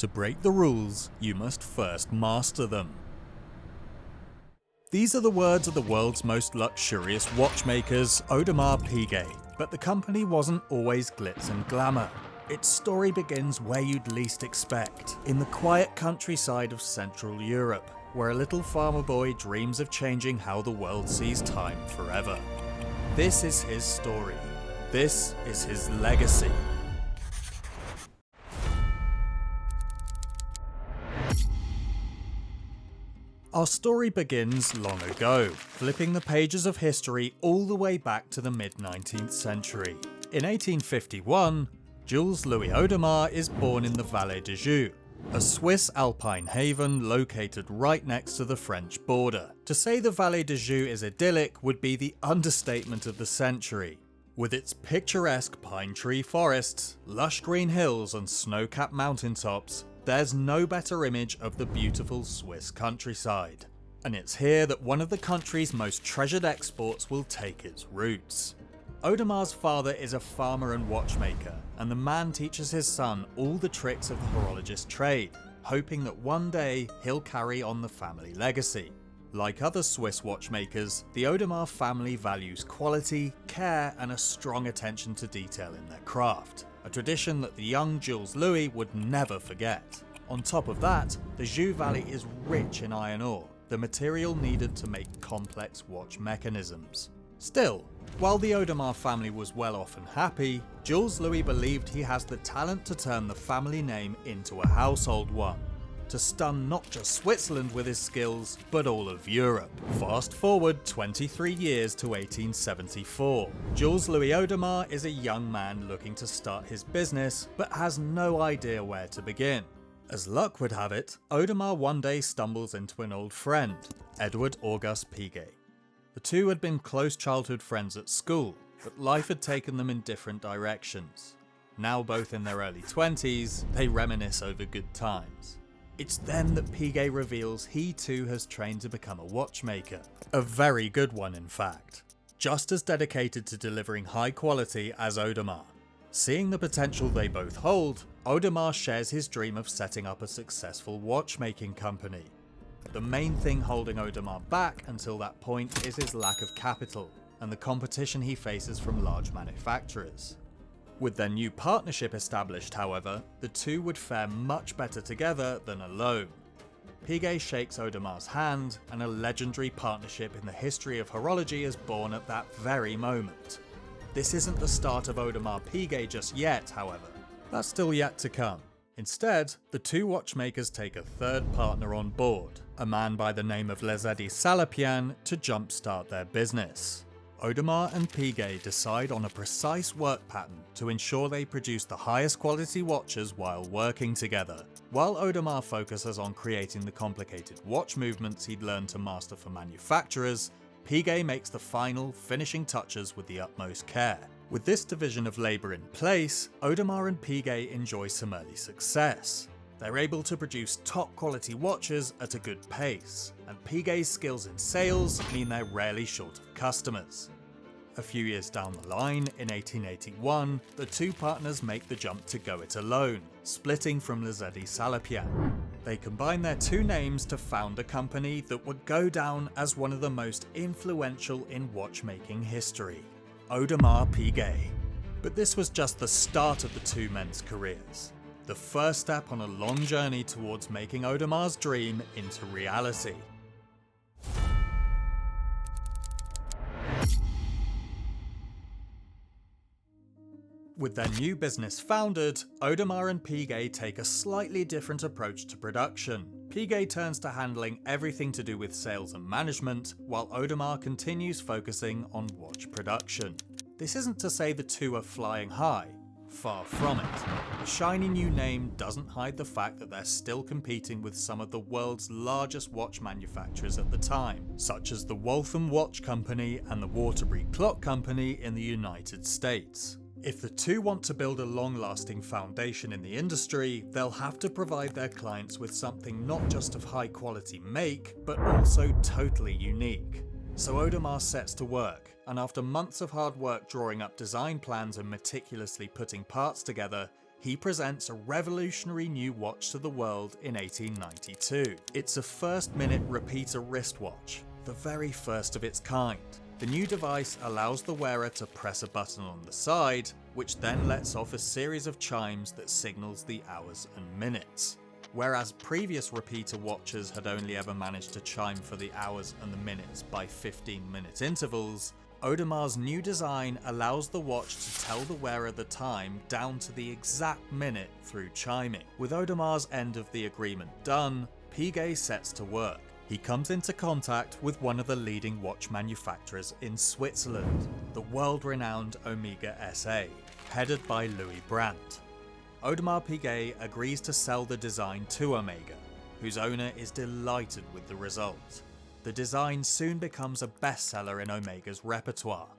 To break the rules, you must first master them. These are the words of the world's most luxurious watchmakers, Audemars Piguet. But the company wasn't always glitz and glamour. Its story begins where you'd least expect, in the quiet countryside of Central Europe, where a little farmer boy dreams of changing how the world sees time forever. This is his story. This is his legacy. Our story begins long ago, flipping the pages of history all the way back to the mid-19th century. In 1851, Jules-Louis Audemars is born in the Vallee de Joux, a Swiss alpine haven located right next to the French border. To say the Vallee de Joux is idyllic would be the understatement of the century. With its picturesque pine tree forests, lush green hills and snow-capped mountaintops, there's no better image of the beautiful Swiss countryside. And it's here that one of the country's most treasured exports will take its roots. Audemars' father is a farmer and watchmaker, and the man teaches his son all the tricks of the horologist trade, hoping that one day he'll carry on the family legacy. Like other Swiss watchmakers, the Audemars family values quality, care, and a strong attention to detail in their craft. A tradition that the young Jules-Louis would never forget. On top of that, the Joux Valley is rich in iron ore, the material needed to make complex watch mechanisms. Still, while the Audemars family was well off and happy, Jules-Louis believed he has the talent to turn the family name into a household one. To stun not just Switzerland with his skills, but all of Europe. Fast forward 23 years to 1874. Jules-Louis Audemars is a young man looking to start his business, but has no idea where to begin. As luck would have it, Audemars one day stumbles into an old friend, Edward-Auguste Piguet. The two had been close childhood friends at school, but life had taken them in different directions. Now both in their early 20s, they reminisce over good times. It's then that Piguet reveals he too has trained to become a watchmaker. A very good one, in fact. Just as dedicated to delivering high quality as Audemars. Seeing the potential they both hold, Audemars shares his dream of setting up a successful watchmaking company. The main thing holding Audemars back until that point is his lack of capital, and the competition he faces from large manufacturers. With their new partnership established, however, the two would fare much better together than alone. Piguet shakes Audemars' hand, and a legendary partnership in the history of horology is born at that very moment. This isn't the start of Audemars Piguet just yet, however. That's still yet to come. Instead, the two watchmakers take a third partner on board, a man by the name of Lazette Salapian, to jumpstart their business. Audemars and Piguet decide on a precise work pattern to ensure they produce the highest quality watches while working together. While Audemars focuses on creating the complicated watch movements he'd learned to master for manufacturers, Piguet makes the final, finishing touches with the utmost care. With this division of labour in place, Audemars and Piguet enjoy some early success. They're able to produce top quality watches at a good pace, and Piguet's skills in sales mean they're rarely short of customers. A few years down the line, in 1881, the two partners make the jump to go it alone, splitting from Lazette Salapian. They combine their two names to found a company that would go down as one of the most influential in watchmaking history, Audemars Piguet. But this was just the start of the two men's careers. The first step on a long journey towards making Audemars' dream into reality. With their new business founded, Audemars and Piguet take a slightly different approach to production. Piguet turns to handling everything to do with sales and management, while Audemars continues focusing on watch production. This isn't to say the two are flying high. Far from it. The shiny new name doesn't hide the fact that they're still competing with some of the world's largest watch manufacturers at the time, such as the Waltham Watch Company and the Waterbury Clock Company in the United States. If the two want to build a long-lasting foundation in the industry, they'll have to provide their clients with something not just of high quality make, but also totally unique. So Audemars sets to work, and after months of hard work drawing up design plans and meticulously putting parts together, he presents a revolutionary new watch to the world in 1892. It's a first-minute repeater wristwatch, the very first of its kind. The new device allows the wearer to press a button on the side, which then lets off a series of chimes that signals the hours and minutes. Whereas previous repeater watches had only ever managed to chime for the hours and the minutes by 15-minute intervals, Audemars' new design allows the watch to tell the wearer the time down to the exact minute through chiming. With Audemars' end of the agreement done, Piguet sets to work. He comes into contact with one of the leading watch manufacturers in Switzerland, the world-renowned Omega SA, headed by Louis Brandt. Audemars Piguet agrees to sell the design to Omega, whose owner is delighted with the result. The design soon becomes a bestseller in Omega's repertoire.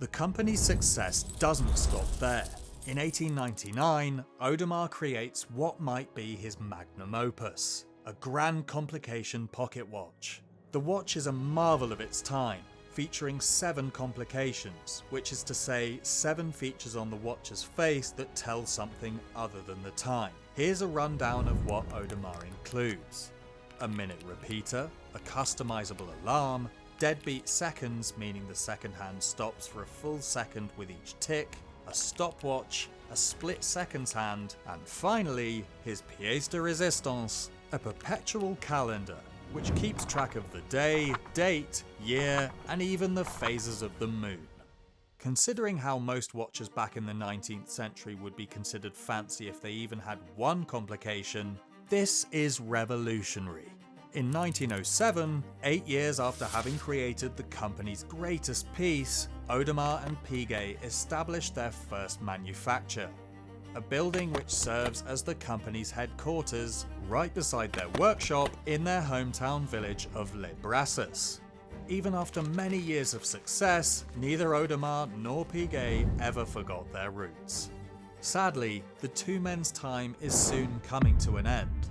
The company's success doesn't stop there. In 1899, Audemars creates what might be his magnum opus, a grand complication pocket watch. The watch is a marvel of its time, featuring 7 complications, which is to say 7 features on the watch's face that tell something other than the time. Here's a rundown of what Audemars includes. A minute repeater, a customizable alarm, deadbeat seconds, meaning the second hand stops for a full second with each tick, a stopwatch, a split seconds hand, and finally, his pièce de résistance, a perpetual calendar, which keeps track of the day, date, year, and even the phases of the moon. Considering how most watches back in the 19th century would be considered fancy if they even had one complication, this is revolutionary. In 1907, 8 years after having created the company's greatest piece, Audemars and Piguet established their first manufacture, a building which serves as the company's headquarters, right beside their workshop in their hometown village of Les Brasses. Even after many years of success, neither Audemars nor Piguet ever forgot their roots. Sadly, the two men's time is soon coming to an end.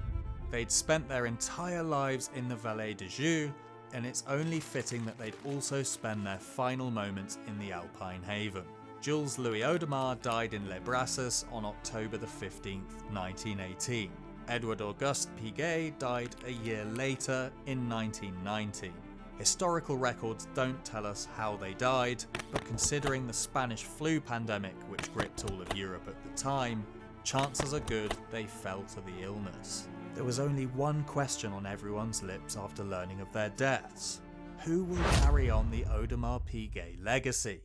They'd spent their entire lives in the Vallee de Joux, and it's only fitting that they'd also spend their final moments in the Alpine haven. Jules-Louis Audemars died in Les Brasses on October 15, 1918. Edward-Auguste Piguet died a year later in 1990. Historical records don't tell us how they died, but considering the Spanish flu pandemic which gripped all of Europe at the time, chances are good they fell to the illness. There was only one question on everyone's lips after learning of their deaths. Who will carry on the Audemars Piguet legacy?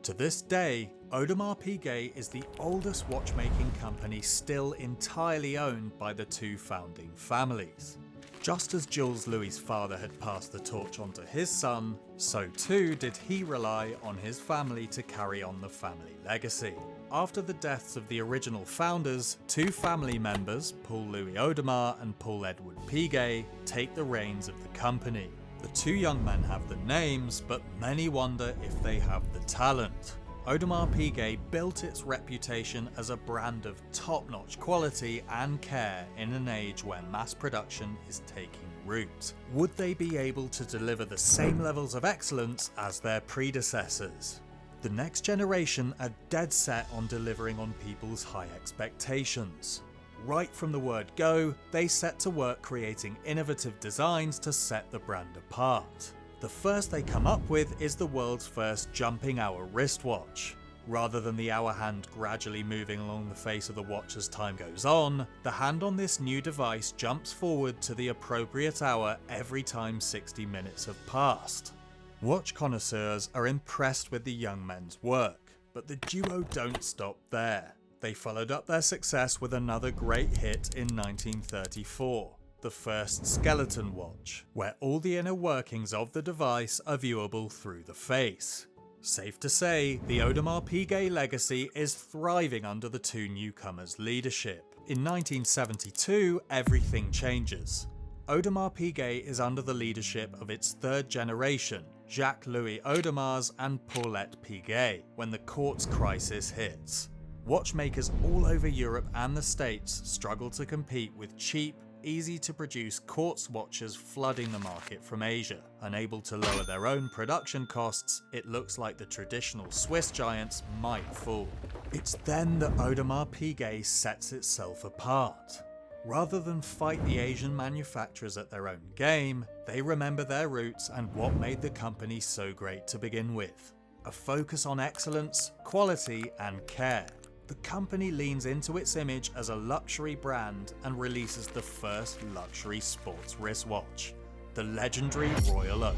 To this day, Audemars Piguet is the oldest watchmaking company still entirely owned by the two founding families. Just as Jules-Louis' father had passed the torch on to his son, so too did he rely on his family to carry on the family legacy. After the deaths of the original founders, 2 family members, Paul-Louis Audemars and Paul-Edward Piguet, take the reins of the company. The 2 young men have the names, but many wonder if they have the talent. Audemars Piguet built its reputation as a brand of top-notch quality and care in an age where mass production is taking root. Would they be able to deliver the same levels of excellence as their predecessors? The next generation are dead set on delivering on people's high expectations. Right from the word go, they set to work creating innovative designs to set the brand apart. The first they come up with is the world's first jumping hour wristwatch. Rather than the hour hand gradually moving along the face of the watch as time goes on, the hand on this new device jumps forward to the appropriate hour every time 60 minutes have passed. Watch connoisseurs are impressed with the young men's work, but the duo don't stop there. They followed up their success with another great hit in 1934. The first skeleton watch, where all the inner workings of the device are viewable through the face. Safe to say, the Audemars Piguet legacy is thriving under the 2 newcomers' leadership. In 1972, everything changes. Audemars Piguet is under the leadership of its 3rd generation, Jacques-Louis Audemars and Paulette Piguet, when the quartz crisis hits. Watchmakers all over Europe and the States struggle to compete with cheap, easy-to-produce quartz watches flooding the market from Asia. Unable to lower their own production costs, it looks like the traditional Swiss giants might fall. It's then that Audemars Piguet sets itself apart. Rather than fight the Asian manufacturers at their own game, they remember their roots and what made the company so great to begin with. A focus on excellence, quality, and care. The company leans into its image as a luxury brand and releases the first luxury sports wristwatch, the legendary Royal Oak.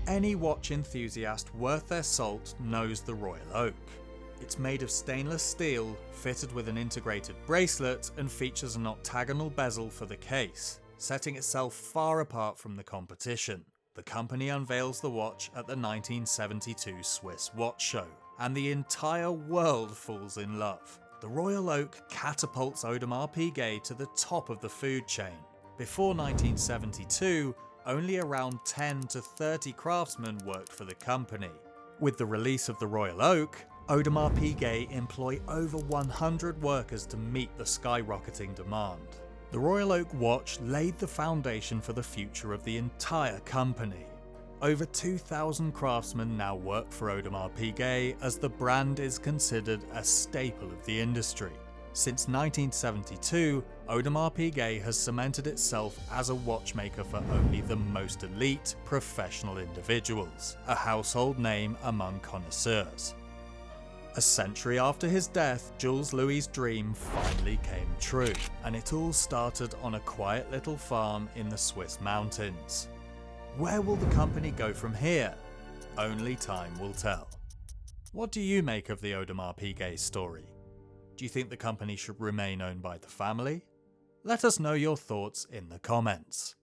Any watch enthusiast worth their salt knows the Royal Oak. It's made of stainless steel, fitted with an integrated bracelet, and features an octagonal bezel for the case, setting itself far apart from the competition. The company unveils the watch at the 1972 Swiss Watch Show, and the entire world falls in love. The Royal Oak catapults Audemars Piguet to the top of the food chain. Before 1972, only around 10 to 30 craftsmen worked for the company. With the release of the Royal Oak, Audemars Piguet employ over 100 workers to meet the skyrocketing demand. The Royal Oak watch laid the foundation for the future of the entire company. Over 2,000 craftsmen now work for Audemars Piguet as the brand is considered a staple of the industry. Since 1972, Audemars Piguet has cemented itself as a watchmaker for only the most elite professional individuals, a household name among connoisseurs. A century after his death, Jules-Louis' dream finally came true, and it all started on a quiet little farm in the Swiss mountains. Where will the company go from here? Only time will tell. What do you make of the Audemars Piguet story? Do you think the company should remain owned by the family? Let us know your thoughts in the comments.